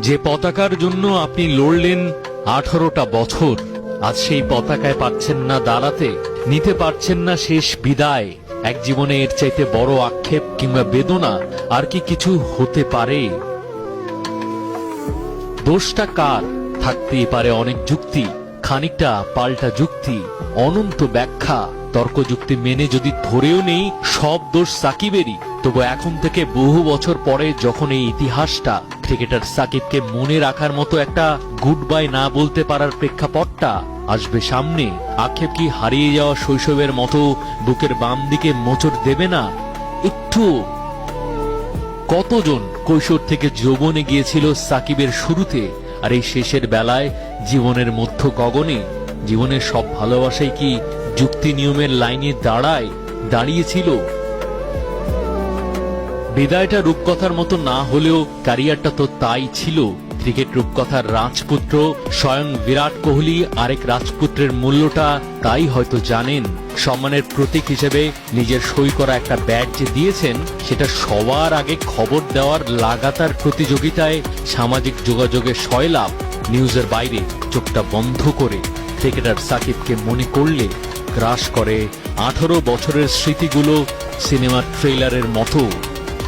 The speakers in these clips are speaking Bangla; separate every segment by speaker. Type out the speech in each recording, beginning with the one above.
Speaker 1: যে পতাকার জন্য আপনি লড়লেন 18টা বছর, আজ সেই পতাকায় পাচ্ছেন না দাঁড়াতে, নিতে পারছেন না শেষ বিদায়। এক জীবনে এর চাইতে বড় আক্ষেপ কিংবা বেদনা আর কি কিছু হতে পারে? দোষটা কার? থাকতেই পারে অনেক যুক্তি, খানিকটা পাল্টা যুক্তি, অনন্ত ব্যাখ্যা। তর্কযুক্তি মেনে যদি ধরেও নেই সব দোষ সাকিবেরই, তবু এখন থেকে বহু বছর পরে যখন এই ইতিহাসটা ক্রিকেটার সাকিবকে মনে রাখার মতো একটা গুড বাই না বলতে পারার প্রেক্ষাপটটা আসবে সামনে, আক্ষেপ কি হারিয়ে যাওয়া শৈশবের মতো বুকের বাম দিকে মোচড় দেবে না একটু? কতজন কৈশোর থেকে যৌবনে গিয়েছিল সাকিবের শুরুতে, আর এই শেষের বেলায় জীবনের মধ্য গগনে জীবনের সব ভালোবাসাই কি যুক্তি নিয়মের লাইনে দাঁড়িয়েছিল? বিদায়টা রূপকথার মতো না হলেও ক্যারিয়ারটা তো তাই ছিল। ক্রিকেট রূপকথার রাজপুত্র স্বয়ং বিরাট কোহলি আরেক রাজপুত্রের মূল্যটা তাই হয়তো জানেন। সম্মানের প্রতীক হিসেবে নিজের সই করা একটা ব্যাট যে দিয়েছেন, সেটা সবার আগে খবর দেওয়ার লাগাতার প্রতিযোগিতায় সামাজিক যোগাযোগের সয়লাভ। নিউজের বাইরে চোখটা বন্ধ করে ক্রিকেটার সাকিবকে মনে করলে গ্রাস করে 18 বছরের স্মৃতিগুলো সিনেমার ট্রেলারের মতো।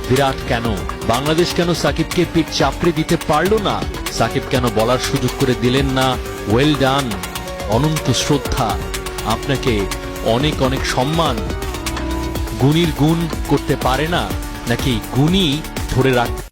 Speaker 1: বিরাট কেন, বাংলাদেশ কেন সাকিবকে পিঠ চাপড়ে দিতে পারল না? সাকিব কেন বলার সুযোগ করে দিলেন না ওয়েল ডান, অনন্ত শ্রদ্ধা, আপনাকে অনেক অনেক সম্মান? গুণীর গুণ করতে পারে না, নাকি গুণী ধরে রাখ